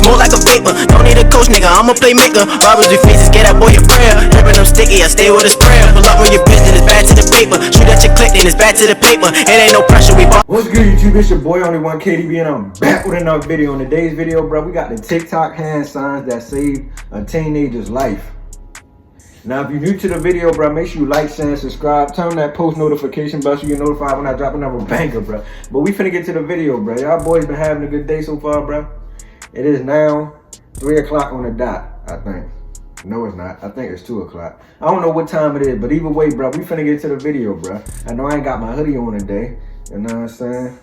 smoke like a vapor. Don't need a coach, nigga, I'm a playmaker. Robbers with faces, get that boy a prayer. Drippin' them sticky, I stay with a sprayer. Pull up on your bitch, then it's back to the paper. Shoot at your click, then it's back to the paper. It ain't no pressure, we bought. What's good, YouTube? It's your boy, Only One KDB, and I'm back with another video. In today's video, bro, we got the TikTok hand signs that saved a teenager's life. Now, if you're new to the video, bro, make sure you like, share, and subscribe. Turn on that post notification bell so you get notified when I drop another banger, bro. But we finna get to the video, bro. Y'all boys been having a good day so far, bro. It is now 3 o'clock on the dot, I think. No, it's not. I think it's 2 o'clock. I don't know what time it is, but either way, bro, we finna get to the video, bro. I know I ain't got my hoodie on today. You know what I'm saying?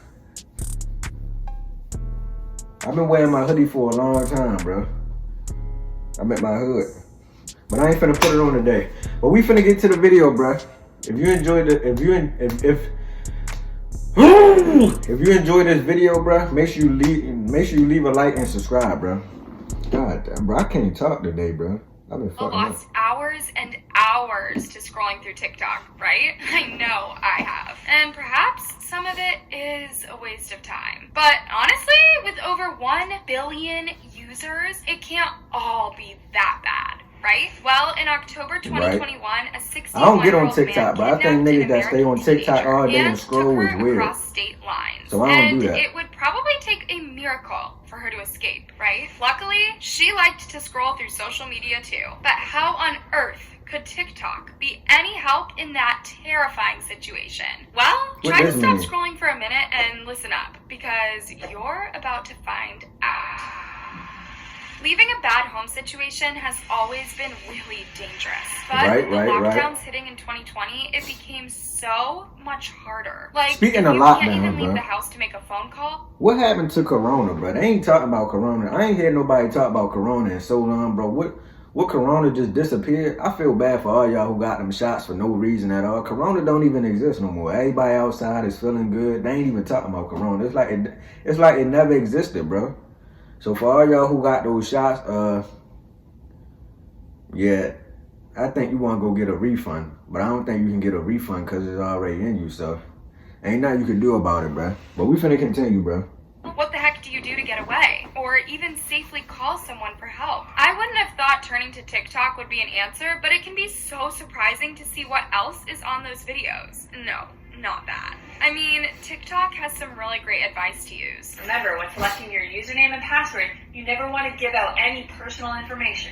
I've been wearing my hoodie for a long time, bro. I'm at my hood. But I ain't finna put it on today. But we finna get to the video, bro. If you enjoyed it, if you enjoyed this video, bro, make sure you leave a like and subscribe, bro. God damn, bro, I can't talk today, bro. I've been fucking lost hours and hours to scrolling through TikTok, right? I know I have. And perhaps some of it is a waste of time. But honestly, with over 1 billion users, it can't all be that bad. Right? Well, in October 2021, a 61-year-old I don't get on man TikTok, but I think niggas that stay on TikTok all day and scroll is weird. Across state lines. So I don't do that. It would probably take a miracle for her to escape, right? Luckily, she liked to scroll through social media too. But how on earth could TikTok be any help in that terrifying situation? Well, try to stop scrolling for a minute and listen up, because you're about to find out. Leaving a bad home situation has always been really dangerous. But with lockdowns hitting in 2020, it became so much harder. Like, speaking of you lockdown, can't even leave bro, the house to make a phone call. What happened to Corona, bro? They ain't talking about Corona. I ain't hear nobody talk about Corona in so long, bro. What Corona just disappeared? I feel bad for all y'all who got them shots for no reason at all. Corona don't even exist no more. Everybody outside is feeling good. They ain't even talking about Corona. It's like it never existed, bro. So for all y'all who got those shots, yeah, I think you want to go get a refund. But I don't think you can get a refund because it's already in you, so ain't nothing you can do about it, bro. But we finna continue, bro. What the heck do you do to get away? Or even safely call someone for help? I wouldn't have thought turning to TikTok would be an answer, but it can be so surprising to see what else is on those videos. No, not that. I mean, TikTok has some really great advice to use. Remember, when selecting your username and password, you never want to give out any personal information.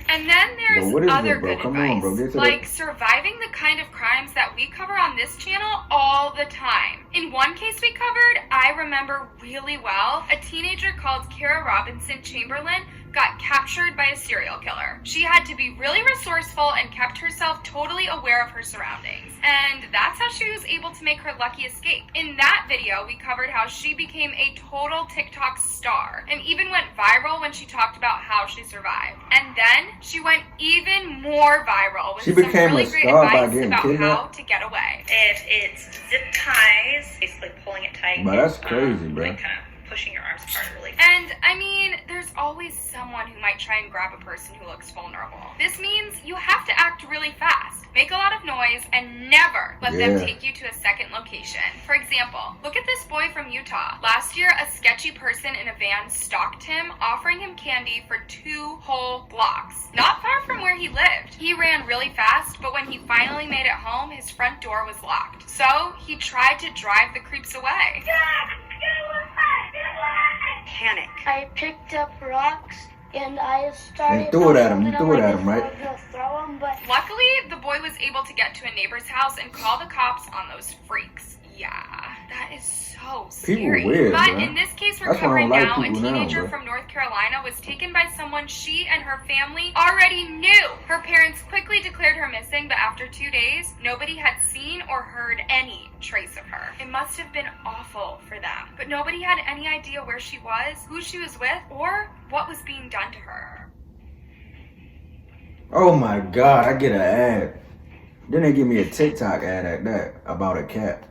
And then there's other good advice, like surviving the kind of crimes that we cover on this channel all the time. In one case we covered, I remember really well, a teenager called Kara Robinson Chamberlain got captured by a serial killer. She had to be really resourceful and kept herself totally aware of her surroundings. And that's how she was able to make her lucky escape. In that video, we covered how she became a total TikTok star and even went viral when she talked about how she survived. And then she went even more viral with some really great advice about how to get away. If it's zip ties, basically pulling it tight. But that's crazy, bro. Like kind of pushing your arms apart really. And I mean, there's always someone who might try and grab a person who looks vulnerable. This means you have to act really fast, make a lot of noise, and never let them take you to a second location. For example, look at this boy from Utah. Last year, a sketchy person in a van stalked him, offering him candy for 2 whole blocks, not far from where he lived. He ran really fast, but when he finally made it home, his front door was locked. So he tried to drive the creeps away. Panic. I picked up rocks and I started. You threw it at him. You threw it at him, right? Throw them, but luckily, the boy was able to get to a neighbor's house and call the cops on those freaks. Yeah, that is so scary. People weird, but bro. in this case we're covering now, a teenager from North Carolina was taken by someone she and her family already knew. Her parents quickly declared her missing, but after 2 days, nobody had seen or heard any trace of her. It must have been awful for them, but nobody had any idea where she was, who she was with, or what was being done to her. Oh my God, I get an ad. Then they give me a TikTok ad at that about a cat.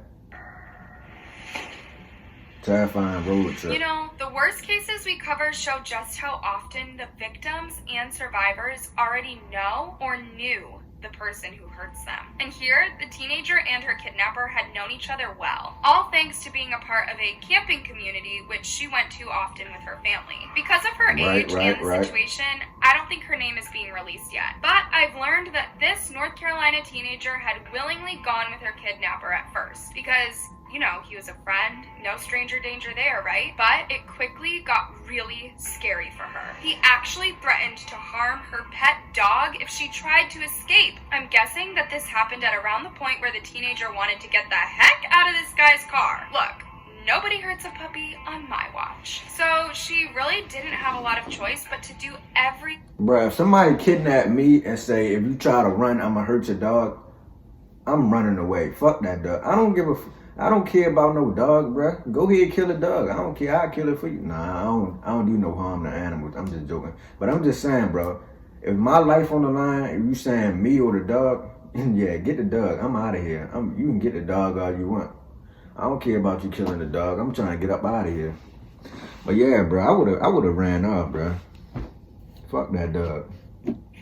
Terrifying road trip. You know, the worst cases we cover show just how often the victims and survivors already know or knew the person who hurts them. And here, the teenager and her kidnapper had known each other well, all thanks to being a part of a camping community which she went to often with her family. Because of her age and the situation, I don't think her name is being released yet. But I've learned that this North Carolina teenager had willingly gone with her kidnapper at first, because you know, he was a friend, no stranger danger there, right? But it quickly got really scary for her. He actually threatened to harm her pet dog if she tried to escape. I'm guessing that this happened at around the point where the teenager wanted to get the heck out of this guy's car. Look, nobody hurts a puppy on my watch. So she really didn't have a lot of choice but to do every... Bruh, if somebody kidnapped me and say, if you try to run, I'ma hurt your dog, I'm running away. Fuck that dog. I don't care about no dog, bruh. Go ahead, kill a dog. I don't care. I'll kill it for you. Nah, I don't do no harm to animals. I'm just joking. But I'm just saying, bro, if my life on the line, if you saying me or the dog, yeah, get the dog. I'm out of here. You can get the dog all you want. I don't care about you killing the dog. I'm trying to get up out of here. But yeah, bro, I would have ran off, bro. Fuck that dog.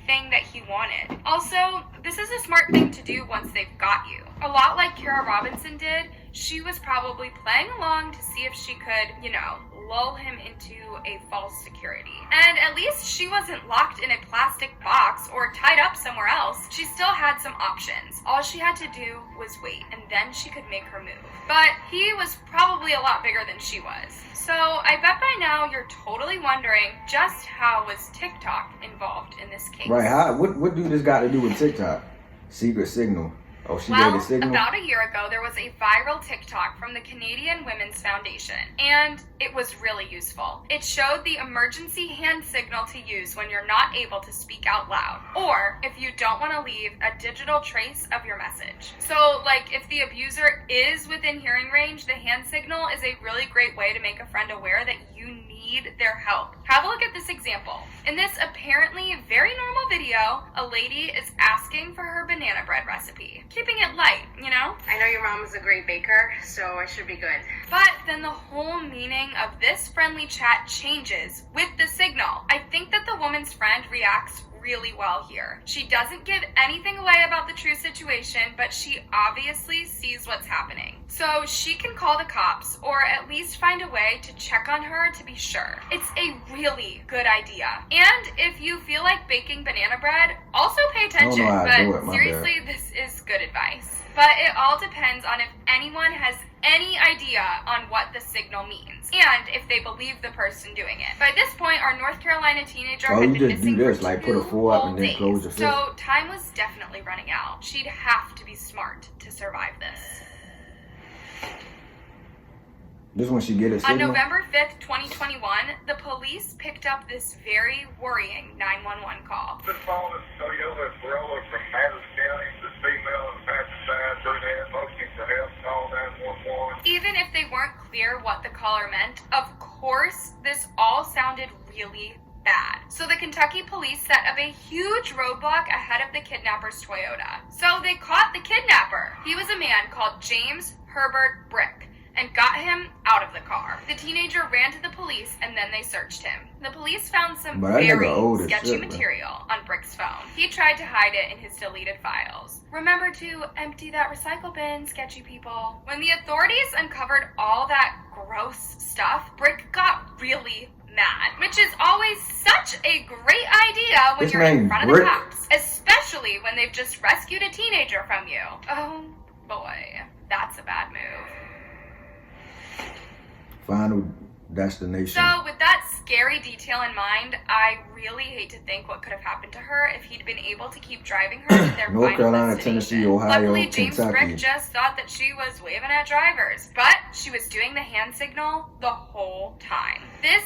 Thing that he wanted. Also, this is a smart thing to do once they've got you. A lot like Kara Robinson did, she was probably playing along to see if she could, you know, lull him into a false security. And at least she wasn't locked in a plastic box or tied up somewhere else. She still had some options. All she had to do was wait, and then she could make her move. But he was probably a lot bigger than she was. So I bet by now you're totally wondering just how was TikTok involved in this case. Right, what do this got to do with TikTok? Secret signal. Oh, she gave a signal? About a year ago, there was a viral TikTok from the Canadian Women's Foundation, and it was really useful. It showed the emergency hand signal to use when you're not able to speak out loud, or if you don't want to leave a digital trace of your message. So, like, if the abuser is within hearing range, the hand signal is a really great way to make a friend aware that you need their help. Have a look at this example. In this apparently very normal video, a lady is asking for her banana bread recipe. Keeping it light, you know? I know your mom is a great baker, so I should be good. But then the whole meaning of this friendly chat changes with the signal. I think that the woman's friend reacts really well here. She doesn't give anything away about the true situation, but she obviously sees what's happening. So she can call the cops, or at least find a way to check on her to be sure. It's a really good idea. And if you feel like baking banana bread, also pay attention. But seriously, this is good advice. But it all depends on if anyone has any idea on what the signal means, and if they believe the person doing it. By this point, our North Carolina teenager had been missing for 2 whole days, so time was definitely running out. She'd have to be smart to survive this. This one she get a signal? On November 5th, 2021, the police picked up this very worrying 911 call. This phone is Toyota Corolla from Madison County. This female on the passenger side, brunette, looking for help, call 911. Even if they weren't clear what the caller meant, of course, this all sounded really bad. So the Kentucky police set up a huge roadblock ahead of the kidnapper's Toyota. So they caught the kidnapper. He was a man called James Herbert Brick, and got him out of the car. The teenager ran to the police, and then they searched him. The police found some very sketchy material on Brick's phone. He tried to hide it in his deleted files. Remember to empty that recycle bin, sketchy people. When the authorities uncovered all that gross stuff, Brick got really mad, which is always such a great idea when you're in front of the cops, especially when they've just rescued a teenager from you. Oh boy, that's a bad move. Final destination. So with that scary detail in mind, I really hate to think what could have happened to her if he'd been able to keep driving her to their North final Carolina, destination. Tennessee, Ohio, Luckily, James Kentucky. Brick just thought that she was waving at drivers, but she was doing the hand signal the whole time. This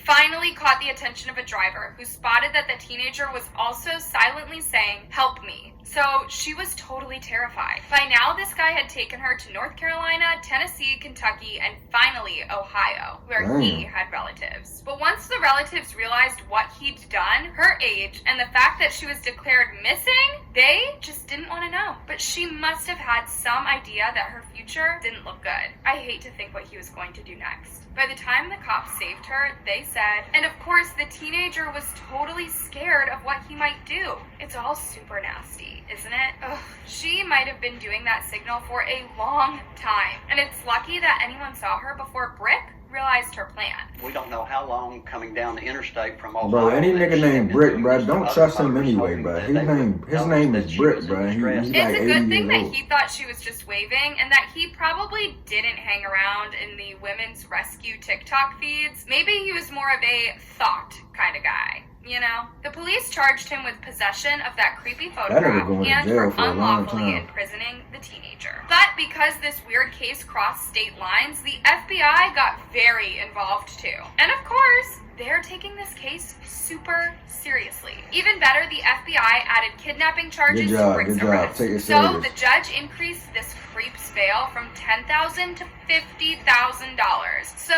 finally caught the attention of a driver who spotted that the teenager was also silently saying, "Help me." So she was totally terrified. By now, this guy had taken her to North Carolina, Tennessee, Kentucky, and finally Ohio, where he had relatives. But once the relatives realized what he'd done, her age, and the fact that she was declared missing, they just didn't want to know. But she must have had some idea that her future didn't look good. I hate to think what he was going to do next. By the time the cops saved her, they they said. And of course, the teenager was totally scared of what he might do. It's all super nasty, isn't it? Ugh. She might have been doing that signal for a long time. And it's lucky that anyone saw her before Brick realized her plan. We don't know how long coming down the interstate from Ohio. Bro, any nigga named Brick, bro, don't trust him anyway, bro. His name is Brick, bro. He's like 80 years old. It's a good thing that he thought she was just waving, and that he probably didn't hang around in the women's rescue TikTok feeds. Maybe he was more of a thought kind of guy. You know, the police charged him with possession of that creepy photograph and for unlawfully imprisoning the teenager. But because this weird case crossed state lines, the FBI got very involved too. And of course, they're taking this case super seriously. Even better, the FBI added kidnapping charges to Brick's arrest. So the judge increased this creep's bail from $10,000 to $50,000. So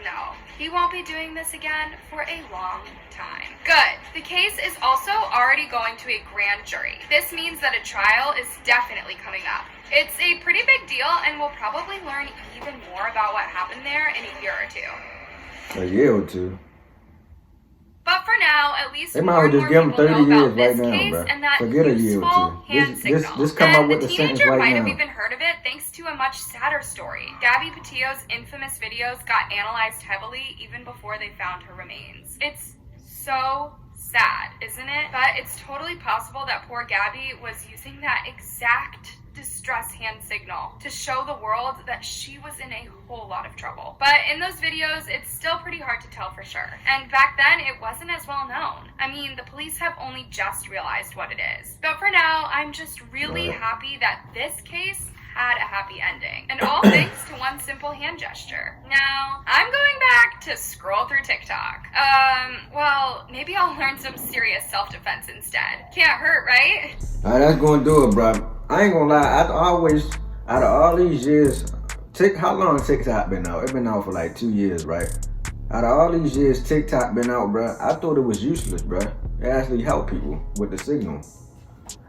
no, he won't be doing this again for a long time. Good. The case is also already going to a grand jury. This means that a trial is definitely coming up. It's a pretty big deal, and we'll probably learn even more about what happened there in a year or two. A year or two? But for now, at least they might just give him 30 years right now, bro. Forget a year or two. Just come up with the sentence right now. The teenager might have even heard of it thanks to a much sadder story. Gabby Petito's infamous videos got analyzed heavily even before they found her remains. It's so sad, isn't it? But it's totally possible that poor Gabby was using that exact distress hand signal to show the world that she was in a whole lot of trouble. But in those videos, it's still pretty hard to tell for sure. And back then, it wasn't as well known. I mean, the police have only just realized what it is. But for now, I'm just really happy that this case had a happy ending. And all thanks to one simple hand gesture. Now, I'm going back to scroll through TikTok. Well, maybe I'll learn some serious self-defense instead. Can't hurt, right? Alright, that's gonna do it, bro. I ain't gonna lie, out of all these years, how long TikTok been out? It been out for like 2 years, right? Out of all these years TikTok been out, bro, I thought it was useless, bro. It actually helped people with the signal.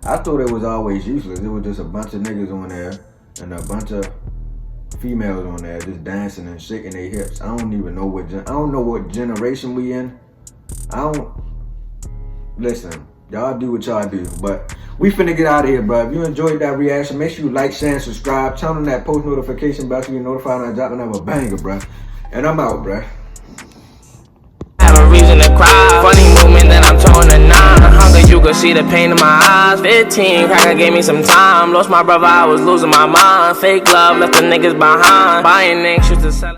I thought it was always useless. It was just a bunch of niggas on there and a bunch of females on there just dancing and shaking their hips. I don't even know what generation we in. Listen, y'all do what y'all do, but we finna get out of here, bro. If you enjoyed that reaction, make sure you like, share, and subscribe. Turn on that post notification bell so you're notified when I drop another banger, bro. And I'm out, bro. Have a reason to cry. Funny movement that I'm torn to 9. Hunger, you could see the pain in my eyes. 15, cracker gave me some time. Lost my brother, I was losing my mind. Fake love, left the niggas behind. Buying anxious to sell.